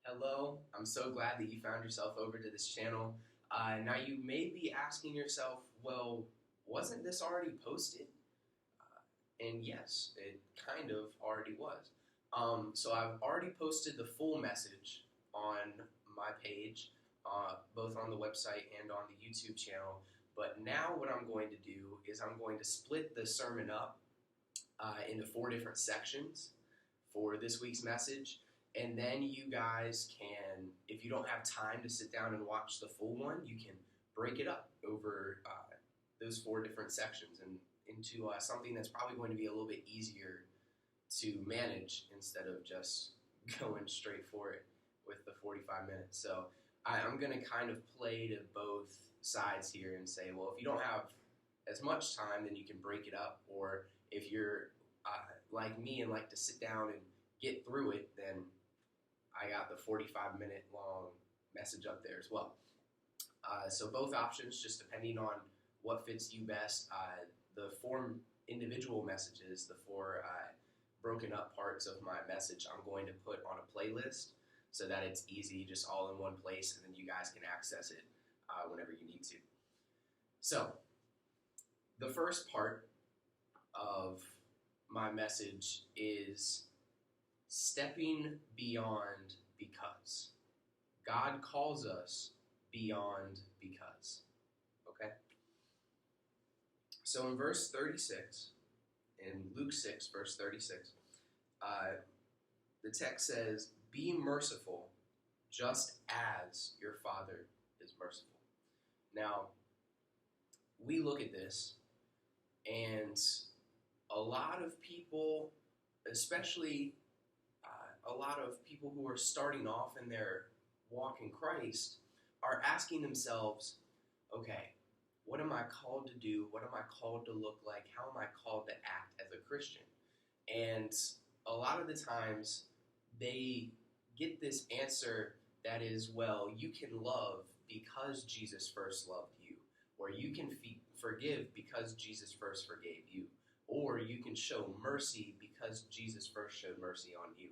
Hello, I'm so glad that you found yourself over to this channel. Now, you may be asking yourself, well, wasn't this already posted? And yes, it kind of already was. So I've already posted the full message on my page, both on the website and on the YouTube channel. But now what I'm going to do is I'm going to split the sermon up into 4 different sections for this week's message. And then you guys can, if you don't have time to sit down and watch the full one, you can break it up over those 4 different sections and into something that's probably going to be a little bit easier to manage instead of just going straight for it with the 45 minutes. So I'm going to kind of play to both sides here and say, well, if you don't have as much time, then you can break it up. Or if you're like me and like to sit down and get through it, then I got the 45-minute long message up there as well. So both options, just depending on what fits you best. The 4 individual messages, the 4 broken up parts of my message, I'm going to put on a playlist so that it's easy, just all in one place, and then you guys can access it whenever you need to. So the first part of my message is stepping beyond because. God calls us beyond because. Okay? So in verse 36, in Luke 6, verse 36, the text says, "Be merciful, just as your Father is merciful." Now, we look at this, and a lot of people, especially a lot of people who are starting off in their walk in Christ, are asking themselves, okay, what am I called to do? What am I called to look like? How am I called to act as a Christian? And a lot of the times they get this answer that is, well, you can love because Jesus first loved you, or you can forgive because Jesus first forgave you, or you can show mercy because Jesus first showed mercy on you.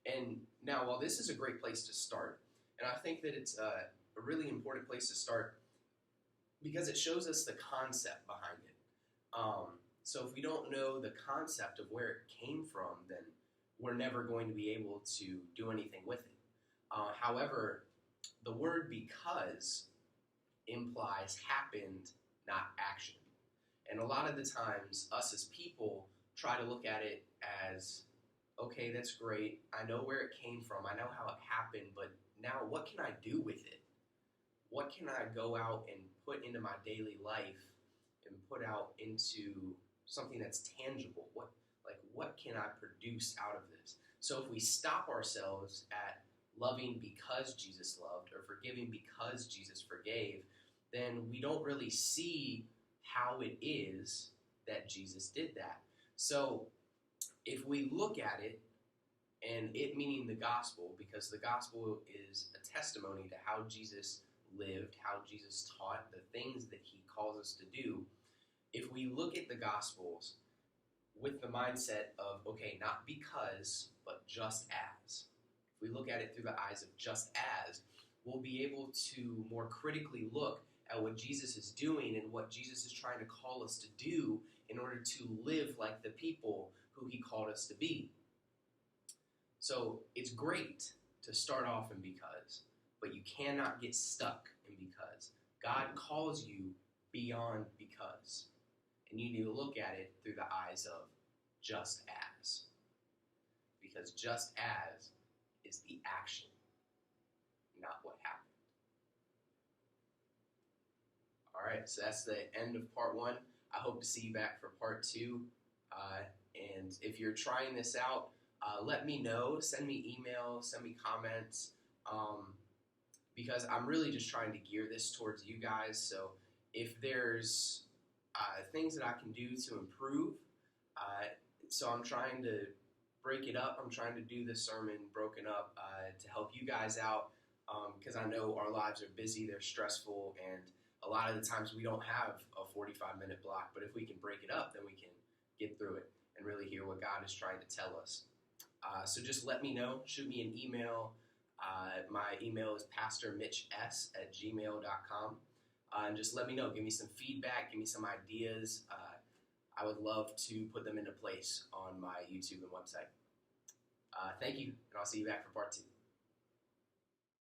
And now, while this is a great place to start, and I think that it's a really important place to start because it shows us the concept behind it. So if we don't know the concept of where it came from, then we're never going to be able to do anything with it. However, the word because implies happened, not action. And a lot of the times, us as people try to look at it as, okay, that's great. I know where it came from. I know how it happened, but now what can I do with it? What can I go out and put into my daily life and put out into something that's tangible? What can I produce out of this? So if we stop ourselves at loving because Jesus loved or forgiving because Jesus forgave, then we don't really see how it is that Jesus did that. So if we look at it, and it meaning the gospel, because the gospel is a testimony to how Jesus lived, how Jesus taught, the things that he calls us to do. If we look at the gospels with the mindset of, okay, not because, but just as. If we look at it through the eyes of just as, we'll be able to more critically look at what Jesus is doing and what Jesus is trying to call us to do in order to live like the people who he called us to be. So it's great to start off in because, but you cannot get stuck in because. God calls you beyond because. And you need to look at it through the eyes of just as. Because just as is the action, not what happened. All right, so that's the end of part 1. I hope to see you back for part 2. And if you're trying this out, let me know. Send me emails, send me comments, because I'm really just trying to gear this towards you guys. So if there's things that I can do to improve, so I'm trying to break it up. I'm trying to do the sermon broken up to help you guys out, because I know our lives are busy, they're stressful, and a lot of the times we don't have a 45-minute block. But if we can break it up, then we can get through it and really hear what God is trying to tell us. So just let me know. Shoot me an email. My email is pastormitchs@gmail.com. And just let me know. Give me some feedback. Give me some ideas. I would love to put them into place on my YouTube and website. Thank you, and I'll see you back for part 2.